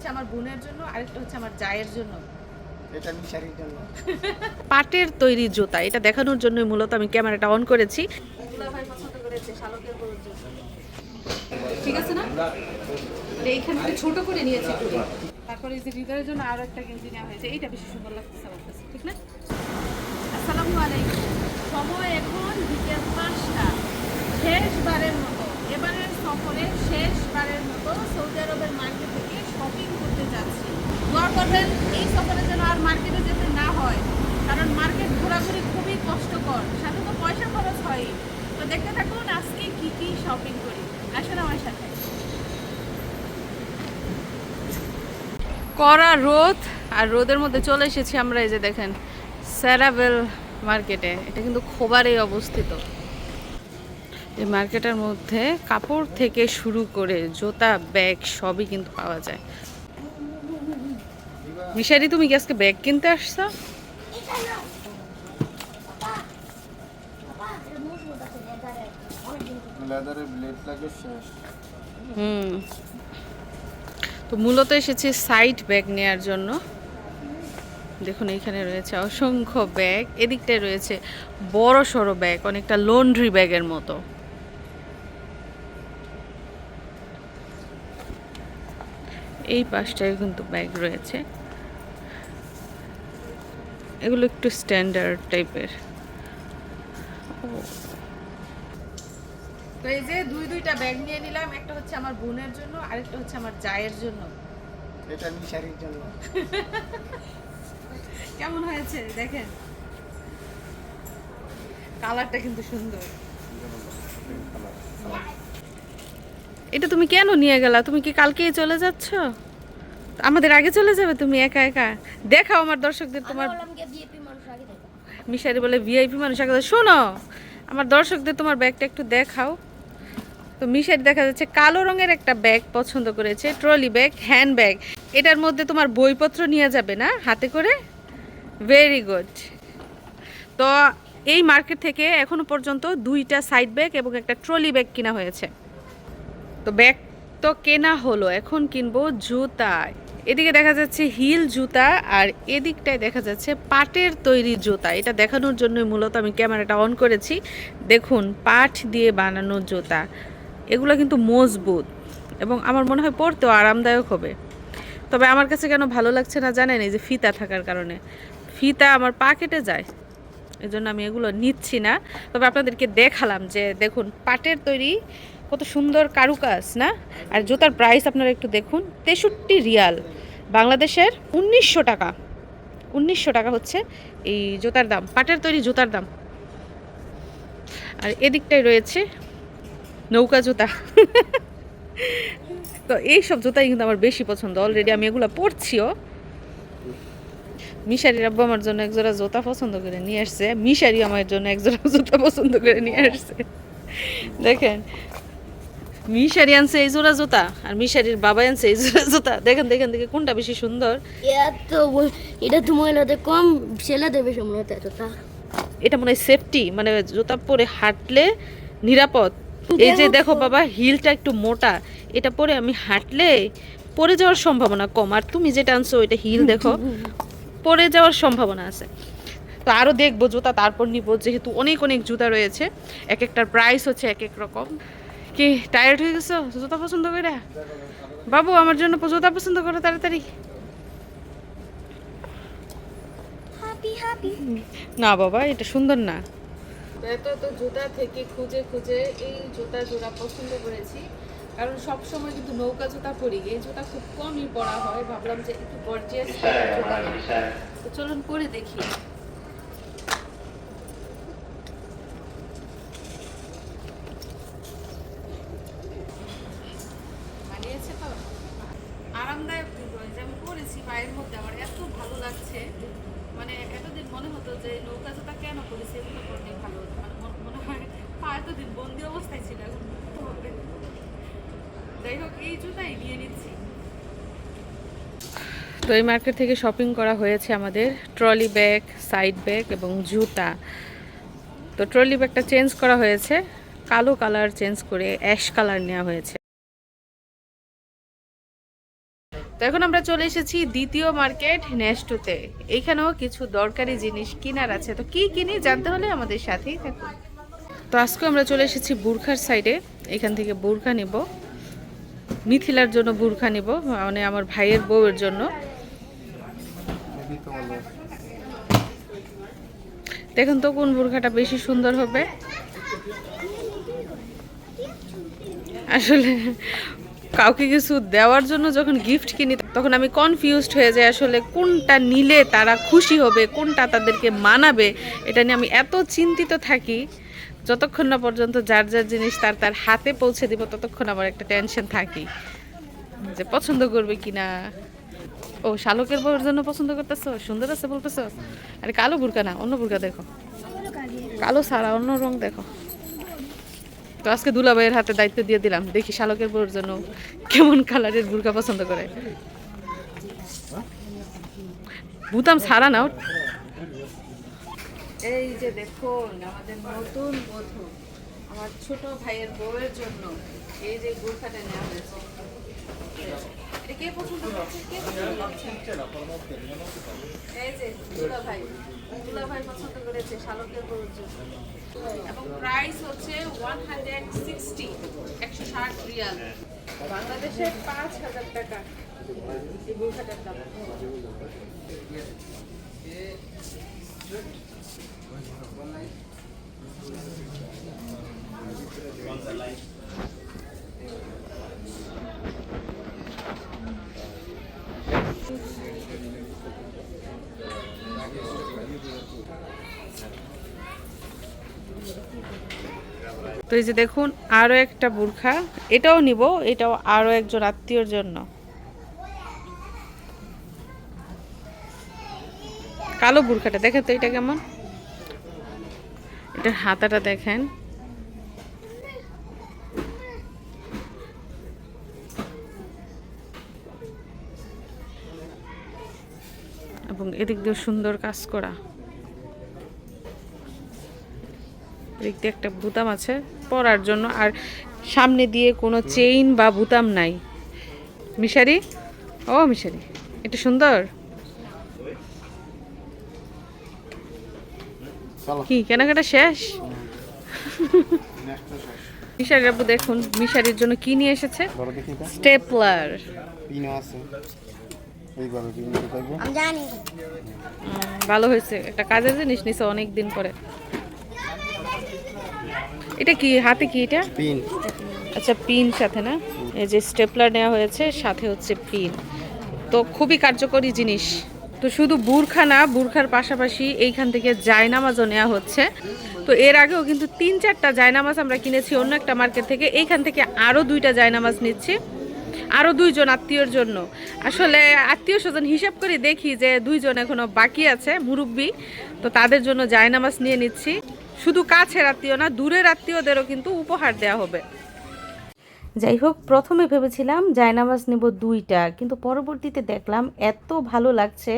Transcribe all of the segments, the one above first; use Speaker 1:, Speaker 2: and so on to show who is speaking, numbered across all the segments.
Speaker 1: হচ্ছে আমার বোনের জন্য, আরেকটা হচ্ছে আমার জায়ের জন্য।
Speaker 2: এটা মিশারির জন্য।
Speaker 1: পাটের তৈরি জুতা, এটা দেখানোর জন্যই মূলত আমি ক্যামেরাটা অন করেছি। দুলাভাই পছন্দ করেছে শালকের গরুর জন্য। ঠিক আছে না? এইখানে একটু ছোট করে নিয়েছি খুবই। তারপরে এই যে হৃদয়ের জন্য আরো একটা গেঞ্জি নেওয়া হয়েছে, এইটা বেশি সুন্দর লাগতেছে আমার কাছে, ঠিক না? আসসালামু আলাইকুম। সময় এখন বিকেল 5টা। শেষবারের মতো, এবারের সফরে শেষবারের মতো সৌদি আরবের মার্কেট থেকে শপিং করতে যাচ্ছি। দোয়া করবেন এই সফরে যেন আর মার্কেটে যেতে না হয়, কারণ মার্কেট ঘোরাঘুরি খুবই কষ্টকর, সাথে তো পয়সা খরচ হয়। তো দেখতে থাকুন আজকে কি কি শপিং করি, আসুন আমার সাথে। কড়া রোদ, আর রোদের মধ্যে চলে এসেছি আমরা এই যে দেখেন স্যারাবেল মার্কেটে। এটা কিন্তু খোবারে অবস্থিত। এই মার্কেটের মধ্যে কাপড় থেকে শুরু করে জুতা, ব্যাগ সবই কিন্তু পাওয়া যায়। মিশারি, তুমি কি আজকে ব্যাগ কিনতে আসছো?
Speaker 2: লেদারের ব্লেড লাগে শেষ।
Speaker 1: তো মূলত এসেছি সাইড ব্যাগ নেয়ার জন্য। দেখুন এইখানে রয়েছে অসংখ্য ব্যাগ, এদিকটায় রয়েছে বড় সড়ো ব্যাগ, অনেকটা লন্ড্রি ব্যাগের মতো। এই পাশটায় কিন্তু ব্যাগ রয়েছে, এগুলো একটু স্ট্যান্ডার্ড টাইপের। তো এই যে দুইটা ব্যাগ নিয়ে নিলাম, একটা হচ্ছে আমার বোনের জন্য, আরেকটা হচ্ছে আমার জায়ের জন্য।
Speaker 2: এটা মিশারির জন্য।
Speaker 1: কেমন হয়েছে দেখেন, কালারটা কিন্তু সুন্দর। এটা তুমি কেন নিয়ে গেলা? তুমি কি কালকেই চলে যাচ্ছ? আমাদের আগে চলে যাবে তুমি একা একা? দেখাও আমার দর্শকদের তোমার। মিশারি বলে ভিআইপি মানুষ আগে। শোনো, আমার দর্শকদের তোমার ব্যাগটা একটু দেখাও। তো মিশারি দেখা যাচ্ছে কালো রঙের একটা ব্যাগ পছন্দ করেছে, ট্রলি ব্যাগ, হ্যান্ড ব্যাগ। এটার মধ্যে তোমার বইপত্র নিয়ে যাবে না হাতে করে? Very good. তো এই মার্কেট থেকে এখনো পর্যন্ত দুইটা সাইড ব্যাগ এবং একটা ট্রলি ব্যাগ কিনা হয়েছে। তো ব্যাগ তো কেনা হলো, এখন কিনবো জুতা। এদিকে দেখা যাচ্ছে হিল জুতা, আর এদিকটায় দেখা যাচ্ছে পাটের তৈরি জুতা। এটা দেখানোর জন্যই মূলত আমি ক্যামেরাটা অন করেছি। দেখুন পাট দিয়ে বানানো জুতা, এগুলো কিন্তু মজবুত এবং আমার মনে হয় পরতেও আরামদায়ক হবে। তবে আমার কাছে কেন ভালো লাগছে না জানেন? এই যে ফিতা থাকার কারণে ফিতা আমার পা কেটে যায়, এজন্য আমি এগুলো নিচ্ছি না। তবে আপনাদেরকে দেখালাম যে দেখুন পাটের তৈরি, কত সুন্দর কারুকাজ না? আর জুতার প্রাইস আপনারা একটু দেখুন, 63 রিয়াল, বাংলাদেশের 1900 টাকা। 1900 টাকা হচ্ছে এই জুতার দাম, পাটের তৈরি জুতার দাম। আর এদিকটায় রয়েছে নৌকা জুতা। তো এই সব জুতাই কিন্তু আমার বেশি পছন্দ, অলরেডি আমি এগুলো পরছিও। মিশারির আব্বু আমার জন্য একজোড়া জুতা পছন্দ করে নিয়ে আসছে, মিশারি আমার জন্য একজোড়া জুতা পছন্দ করে নিয়ে আসছে। দেখেন, মিশারি আনছে এই জোড়া জুতা, আর মিশারির বাবা আনছে এই জোড়া জুতা। দেখেন দেখেন দেখে কোনটা বেশি সুন্দর।
Speaker 3: এটা তো মহিলাদের কম, ছেলেদের বেশি মনে হতে জুতা।
Speaker 1: এটা মনে হয় সেফটি, মানে জুতা পরে হাঁটলে নিরাপদ। এই যে দেখো বাবা, হিলটা একটু মোটা, এটা পরে আমি হাঁটলে পড়ে যাওয়ার সম্ভাবনা কম। আর তুমি যেটা আনছো ওইটা হিল দেখো, পড়ে যাওয়ার সম্ভাবনা আছে। তো আরও দেখবো জুতা, তারপর নিব, যেহেতু অনেক অনেক জুতা রয়েছে, এক একটার প্রাইস হচ্ছে এক এক রকম। কি টায়ার্ড হয়ে গেছো জুতা পছন্দ করে? বাবু আমার জন্য জুতা পছন্দ করো তাড়াতাড়ি। না বাবা, এটা সুন্দর না। এত এত জুতা থেকে খুঁজে খুঁজে এই জুতা জোড়া পছন্দ করেছি, কারণ সব সময় কিন্তু নৌকা জুতা পরি, এই জুতা খুব কমই পরা হয়। ভাবলাম যে একটু গর্জিয়াস জুতা নিই। তো চলুন পরে দেখি। মানিয়েছে তো, আরামদায়ক কিন্তু। এই যে আমি পরেছি পায়ের মধ্যে, আমার এত ভালো লাগছে। মানে এতদিন মনে হতো যে নৌকা জুতা কেন পরেছি, এগুলো পরলে ভালো হতো। মানে মনে হয় পা এতদিন বন্দি অবস্থায় ছিল, এখন মুক্ত হবে। যাই হোক, এই জুতাই নিয়ে নিচ্ছি। তো এই মার্কেট থেকে শপিং করা হয়েছে আমাদের, ট্রলি ব্যাগ, সাইড ব্যাগ এবং জুতা। তো ট্রলি ব্যাগটা চেঞ্জ করা হয়েছে, কালো কালার চেঞ্জ করে অ্যাশ কালার নেওয়া হয়েছে। তো এখন আমরা চলে এসেছি দ্বিতীয় মার্কেট নেস্টোতে। এইখানেও কিছু দরকারি জিনিস কেনার আছে, তো কি কিনি জানতে হলে আমাদের সাথেই থাকুন। তো আজকে আমরা চলে এসেছি বুরখার সাইডে। এখান থেকে বুরখা নিব, মিথিলার জন্য বুরখা নিব, মানে আমার ভাইয়ের বউয়ের জন্য। দেখুন তো কোন বুরখাটা বেশি সুন্দর হবে। আসলে কাউকে কিছু দেওয়ার জন্য যখন গিফট কিনি তখন আমি কনফিউজড হয়ে যাই, আসলে কোনটা নিলে তারা খুশি হবে, কোনটা তাদেরকে মানাবে, এটা নিয়ে আমি এত চিন্তিত থাকি। যতক্ষণ না পর্যন্ত যার যার জিনিস তার তার হাতে পৌঁছে দিব ততক্ষণ আমার একটা টেনশন থাকি যে পছন্দ করবে কিনা। ও শালকের বউয়ের জন্য পছন্দ করতেছো, সুন্দর আছে বলতেছো। আরে কালো বুরকা না, অন্য বুরকা দেখো, কালো ছাড়া অন্য রং দেখো। তো আজকে দুলাভাইয়ের হাতে দায়িত্ব দিয়ে দিলাম, দেখি শালকের বউয়ের জন্য কেমন কালারের বুরকা পছন্দ করে। বুতাম ছাড়া নাও। এই যে দেখুন আমাদের নতুন বধূ, আমার ছোট ভাইয়ের বউয়ের জন্য এই যে বুরকাটা নেওয়া হয়েছে। এটা কে পছন্দ করছে? কে পছন্দ করছে? এই যে দুলাভাই পছন্দ করেছে শালকের বউয়ের জন্য। এবং প্রাইস হচ্ছে 160 রিয়াল, বাংলাদেশের 5,000 টাকা এই বুরখাটার দাম। তো এই যে দেখুন আরো একটা বুরখা, এটাও নিব, এটাও আরো একজন আত্মীয়র জন্য। কালো বুরখাটা দেখেন তো এটা কেমন, এটার হাতাটা দেখেন। এবং এদিক দিয়ে সুন্দর কাজ করা, এদিক দিয়ে একটা বুতাম আছে পরার জন্য, আর সামনে দিয়ে কোনো চেইন বা বুতাম নাই। মিশারি, ও মিশারি, এটা সুন্দর। কি কেনাকাটা শেষ? মিশারি আপু দেখুন মিশারির জন্য কি নিয়ে এসেছে, স্টেপলার। ভালো হয়েছে, একটা কাজের জিনিস নিছে অনেক দিন পরে। এটা কি হাতে, কি এটা পিন? আচ্ছা পিন সাথে না, এই যে স্টেপলার নেওয়া হয়েছে, সাথে হচ্ছে পিন। তো খুবই কার্যকরী জিনিস। তো শুধু বুরখা না, বুরখার পাশাপাশি এইখান থেকে জায়নামাজও নেওয়া হচ্ছে। তো এর আগেও কিন্তু 3-4টা জায়নামাজ আমরা কিনেছি অন্য একটা মার্কেট থেকে। এইখান থেকে আরও 2টা জায়নামাজ নিচ্ছি, আরও 2জন আত্মীয়র জন্য। আসলে আত্মীয় স্বজন হিসাব করে দেখি যে 2জন এখনো বাকি আছে মুরব্বি, তো তাদের জন্য জায়নামাজ নিয়ে নিচ্ছি। শুধু কাছের আত্মীয় না, দূরের আত্মীয়দেরও কিন্তু উপহার দেওয়া হবে। যাই হোক, প্রথমে ভেবেছিলাম জায়নামাজ নেব 2টা, কিন্তু পরবর্তীতে দেখলাম এত ভালো লাগছে,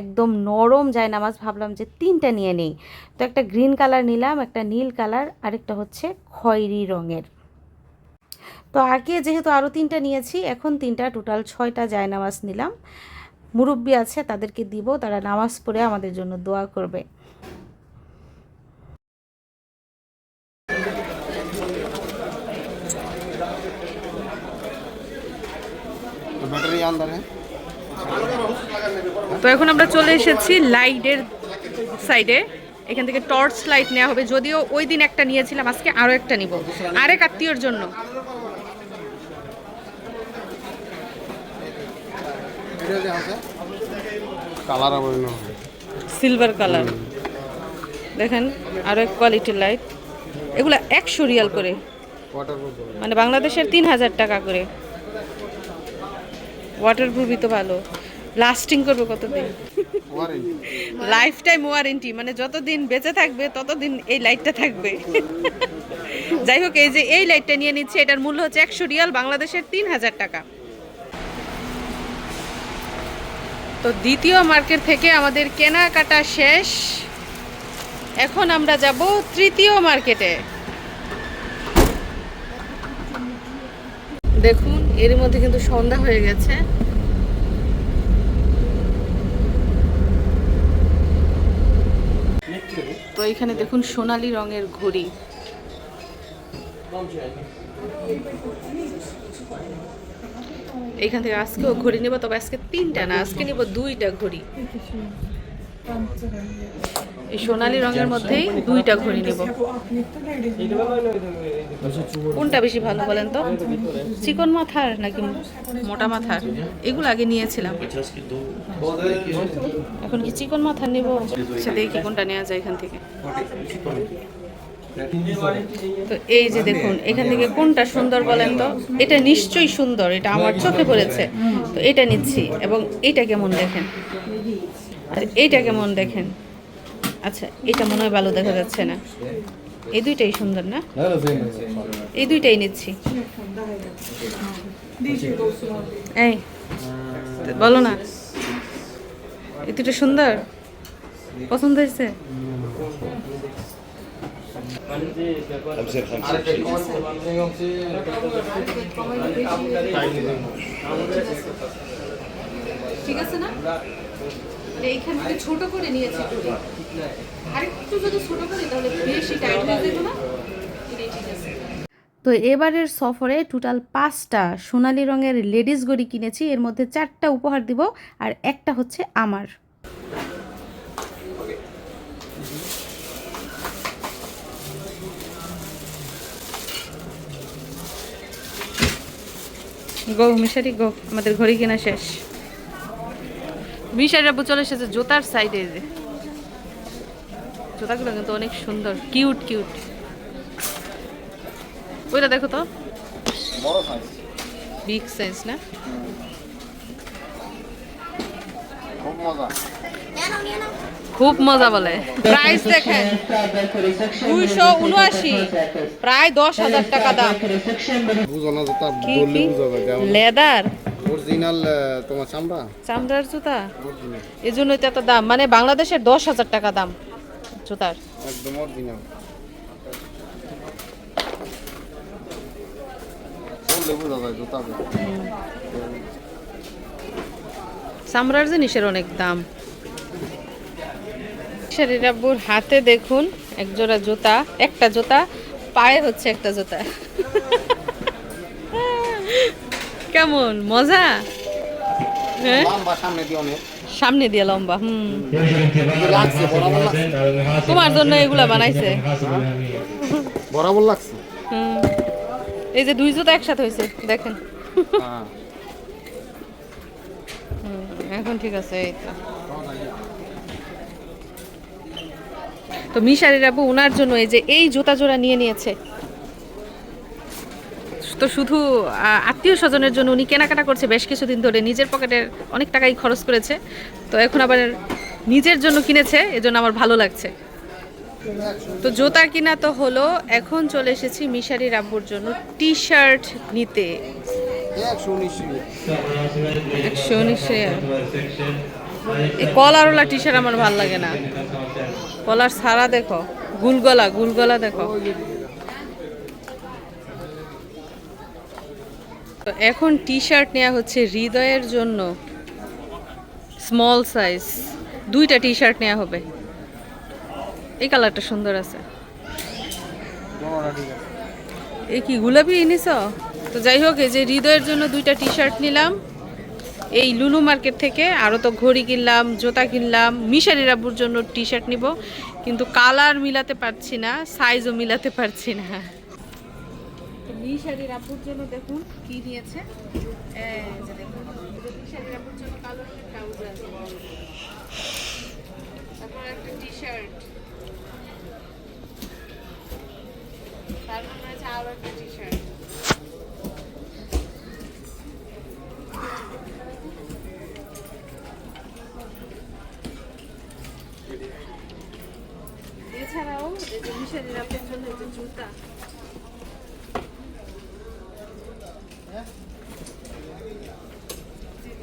Speaker 1: একদম নরম জায়নামাজ, ভাবলাম যে 3টা নিয়ে নেই। তো একটা গ্রিন কালার নিলাম, একটা নীল কালার, আরেকটা হচ্ছে খয়েরি রঙের। তো আগে যেহেতু আরও 3টা নিয়েছি, এখন 3টা, টোটাল 6টা জায়নামাজ নিলাম। মুরব্বি আছে, তাদেরকে দিব, তারা নামাজ পড়ে আমাদের জন্য দোয়া করবে। তো এখন আমরা চলে এসেছি লাইটের সাইডে। এখান থেকে টর্চ লাইট নেওয়া হবে, যদিও ওই দিন একটা নিয়েছিলাম, আজকে আরও একটা নিব আরেক আত্মীয়র জন্য। সিলভার কালার দেখেন, আরও এক কোয়ালিটির লাইট। এগুলা 100 রিয়াল করে, মানে বাংলাদেশের 3,000 টাকা করে। ওয়াটারপ্রুফই তো ভালো, লাস্টিং করবে কতদিন, লাইফ টাইম ওয়ারেন্টি, মানে যতদিন বেঁচে থাকবে ততদিন এই লাইটটা থাকবে। যাই হোক, এই যে এই লাইটটা নিয়ে নিচ্ছে, এটার মূল্য হচ্ছে 100 রিয়াল, বাংলাদেশের 3,000 টাকা। তো দ্বিতীয় মার্কেট থেকে আমাদের কেনাকাটা শেষ, এখন আমরা যাব তৃতীয় মার্কেটে। দেখুন এর মধ্যে কিন্তু সন্ধ্যা হয়ে গেছে, এখানে দেখুন সোনালী রঙের ঘড়ি। এখান থেকে আজকেও ঘড়ি নেব, তবে আজকে 3টা না, আজকে নেব 2টা ঘড়ি। এই সোনালী রঙের মধ্যেই 2টা ঘড়ি নেব। কোনটা বেশি ভালো বলেন তো, চিকন মাথার নাকি মোটা মাথার? এগুলো আগে নিয়েছিলাম, এখন কি চিকন মাথার নেব? সে দেখি কোনটা নেওয়া যায় এখান থেকে। তো এই যে দেখুন এখান থেকে কোনটা সুন্দর বলেন তো? এটা নিশ্চয়ই সুন্দর, এটা আমার চোখে পড়েছে, তো এটা নিচ্ছি। এবং এটা কেমন দেখেন, আর এইটা কেমন দেখেন। আচ্ছা, এটা মনে হয় ভালো দেখা যাচ্ছে না। এই দুইটাই সুন্দর না, এই দুইটাই নিচ্ছি। এই বলো না, এই দুটো সুন্দর পছন্দ হয়েছে? ঠিক আছে না? এইখান থেকে ছোট করে নিয়েছি, আরেকটু যদি ছোট করি তাহলে বেশি টাইট হয়ে যেত না। এটাই ঠিক আছে। তো এবারের সফরে টোটাল 5টা সোনালী রঙের লেডিস ঘড়ি কিনেছি, এর মধ্যে 4টা উপহার দিব আর একটা হচ্ছে আমার। গো মিশারি গো, আমাদের ঘড়ি কেনা শেষ। মিশারি আব্বু চলে এসেছে জুতার সাইডে। যে জুতাগুলো কিন্তু অনেক সুন্দর, কিউট কিউট। ওইটা দেখো তো,
Speaker 2: বড় সাইজ,
Speaker 1: বিগ সাইজ না?
Speaker 2: খুব মজা।
Speaker 1: খুব মজা বলে। প্রাইস দেখেন 279, প্রায় 10,000 টাকা দাম।
Speaker 2: বুঝো না জুতা
Speaker 1: কি
Speaker 2: বললে
Speaker 1: কি?
Speaker 2: বুঝা যায় কেমন
Speaker 1: লেদার,
Speaker 2: অরিজিনাল তোমার চামড়া,
Speaker 1: চামড়ার জুতা,
Speaker 2: অরিজিনাল
Speaker 1: এই জন্যই তো এত দাম। মানে বাংলাদেশের 10,000 টাকা দাম জুতার।
Speaker 2: একদম অরিজিনাল। বললে বুঝা যায় জুতা।
Speaker 1: চামড়ার জিনিসের অনেক দাম। শাড়িরাব্বুর হাতে দেখুন এক জোড়া জুতা, একটা জুতা, পায়ে হচ্ছে একটা জুতা। কেমন মজা? হ্যাঁ,
Speaker 2: লম্বা সামনে দিয়ে অনেক,
Speaker 1: সামনে দিয়ে লম্বা।
Speaker 2: লাগছে বরাবর লাগছে,
Speaker 1: তোমার জন্য এগুলা বানাইছে।
Speaker 2: বরাবর লাগছে।
Speaker 1: হুম, এই যে 2 জুতা একসাথে হয়েছে দেখেন।
Speaker 2: হ্যাঁ
Speaker 1: এখন ঠিক আছে। এই তো মিশারির আব্বু ওনার জন্য এই যে এই জুতা জোড়া নিয়ে নিয়েছে। তো শুধু আত্মীয় স্বজনের জন্য উনি কেনাকাটা করছে বেশ কিছুদিন ধরে, নিজের পকেটের অনেক টাকাই খরচ করেছে, তো এখন আবার নিজের জন্য কিনেছে, এজন্য আমার ভালো লাগছে। তো জুতা কিনা তো হলো, এখন চলে এসেছি মিশারির আব্বুর জন্য টি শার্ট নিতে। 119 এই কলারওয়ালা টি শার্ট আমার ভালো লাগে না, কলার সারা দেখো, গুলগলা গুলগলা দেখো। তো এখন টি শার্ট নেওয়া হচ্ছে হৃদয়ের জন্য, স্মল সাইজ 2টা টি শার্ট নেওয়া হবে। এই কালারটা সুন্দর আছে। এই কি গোলাপি এনেছ? তো যাই হোক, এই যে হৃদয়ের জন্য 2টা টি শার্ট নিলাম এই লুলু মার্কেট থেকে। আরও তো ঘড়ি কিনলাম, জুতা কিনলাম। মিশারির আব্বুর জন্য টি শার্ট নিব, কিন্তু কালার মিলাতে পারছি না, সাইজও মিলাতে পারছি না। মিশারির আব্বুর জন্য দেখুন কি নিয়েছে। এই যে দেখুন, মিশারির আব্বুর জন্য কালো রঙের ট্রাউজার, তারপর একটা টি শার্ট, তারপর রয়েছে আরও একটা টি শার্ট। এছাড়াও এই যে মিশারির আব্বুর জন্য এই যে জুতা,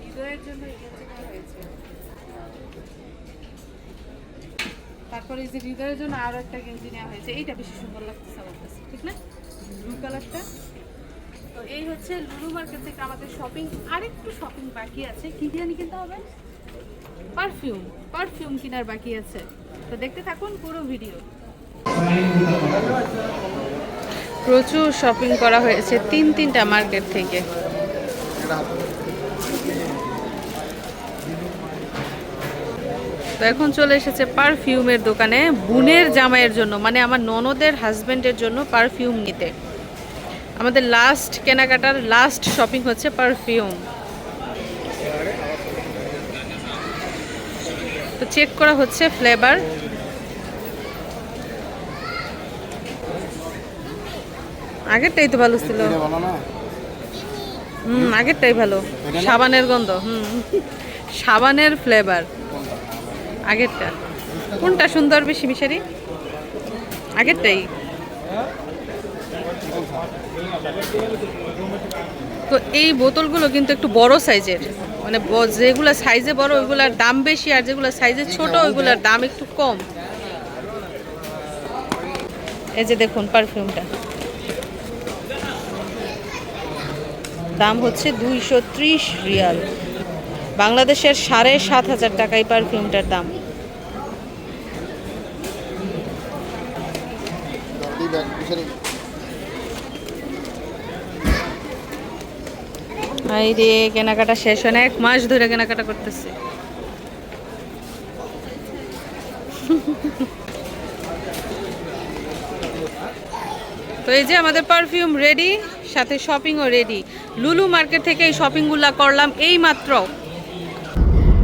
Speaker 1: হৃদয়ের জন্য এই গেঞ্জি নেওয়া হয়েছে। তারপরে এই যে হৃদয়ের জন্য আরো একটা গেঞ্জি নেওয়া হয়েছে, এইটা বেশি সুন্দর লাগতেছে আমার কাছে, ঠিক না? ব্লু কালারটা। তো এই হচ্ছে লুলু মার্কেট থেকে আমাদের শপিং। আরেকটু শপিং বাকি আছে, কি জানি কিনতে হবে, পারফিউম কেনার বাকি আছে। তো তো দেখতে থাকুন পুরো ভিডিও। প্রচুর শপিং করা হয়েছে তিনটা মার্কেট থেকে। তো এখন চলে এসেছে পারফিউমের দোকানে বোনের জামাইয়ের জন্য, মানে আমার ননদের হাজবেন্ডের জন্য পারফিউম নিতে। আমাদের লাস্ট কেনাকাটার লাস্ট শপিং হচ্ছে পারফিউম। তো চেক করা হচ্ছে ফ্লেভার। আগেরটাই তো ভালো ছিল।
Speaker 2: এটা ভালো না?
Speaker 1: আগেরটাই ভালো। সাবানের গন্ধ। সাবানের ফ্লেভার আগেরটা। কোনটা সুন্দর বেশি মিশারি? আগেরটাই। তো এই বোতলগুলো কিন্তু একটু বড় সাইজের, মানে যেগুলো সাইজে বড় ওইগুলোর দাম বেশি, আর যেগুলো সাইজে ছোট ওইগুলোর দাম একটু কম। এই যে দেখুন পারফিউমটা দাম হচ্ছে 230 রিয়াল, বাংলাদেশের 7,500 টাকা এই পারফিউমটার দাম। এই রে কেনাকাটা শেষ হয় না, 1 মাস ধরে কেনাকাটা করতেছে। তো এই যে আমাদের পারফিউম রেডি, সাথে শপিংও রেডি। লুলু মার্কেট থেকে এই শপিংগুলো করলাম এই মাত্র।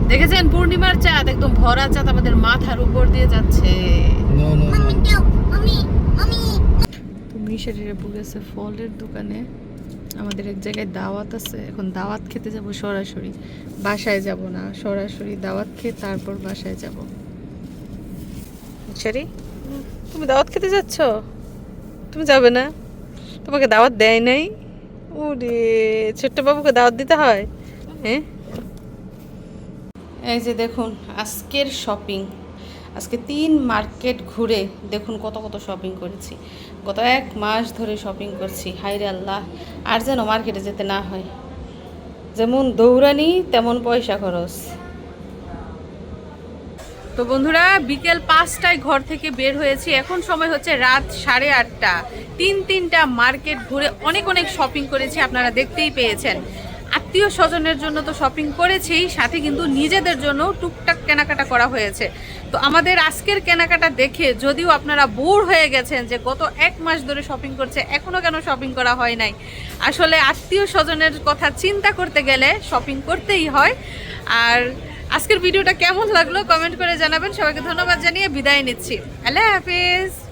Speaker 1: দেখেছেন পূর্ণিমার চাঁদ, একদম ভরা চাঁদ আমাদের মাথার উপর দিয়ে যাচ্ছে। তো মিশারিরা গেছে ফলের দোকানে। আমাদের এক জায়গায় দাওয়াত আছে, এখন দাওয়াত খেতে যাব সরাসরি, বাসায় যাব না, সরাসরি দাওয়াত খেয়ে তারপর বাসায় যাব। মিশারি তুমি দাওয়াত খেতে যাচ্ছ? তুমি যাবে না? তোমাকে দাওয়াত দেয় নাই? ওরে ছোট্ট বাবুকে দাওয়াত দিতে হয়। হ্যাঁ এই যে দেখুন আজকের শপিং। আজকে 3 মার্কেট ঘুরে দেখুন কত কত শপিং করেছি। গত 1 মাস ধরে শপিং করছি। হায়রে আল্লাহ, আর যেন মার্কেটে যেতে না হয়। যেমন দৌড়ানি তেমন পয়সা খরচ। তো বন্ধুরা বিকেল 5টায় ঘর থেকে বের হয়েছি, এখন সময় হচ্ছে রাত 8:30। 3টা মার্কেট ঘুরে অনেক শপিং করেছি, আপনারা দেখতেই পেয়েছেন। আত্মীয় স্বজনের জন্য তো শপিং করেছি, সাথে কিন্তু নিজেদের জন্য টুকটাক কেনাকাটা করা হয়েছে। তো আমাদের আজকের কেনাকাটা দেখে যদিও আপনারা বোর হয়ে গেছেন যে গত 1 মাস ধরে শপিং করছে এখনও কেন শপিং করা হয় নাই, আসলে আত্মীয় স্বজনের কথা চিন্তা করতে গেলে শপিং করতেই হয়। আর আজকের ভিডিওটা কেমন লাগলো কমেন্ট করে জানাবেন। সবাইকে ধন্যবাদ জানিয়ে বিদায় নিচ্ছি। আল্লাহ হাফেজ।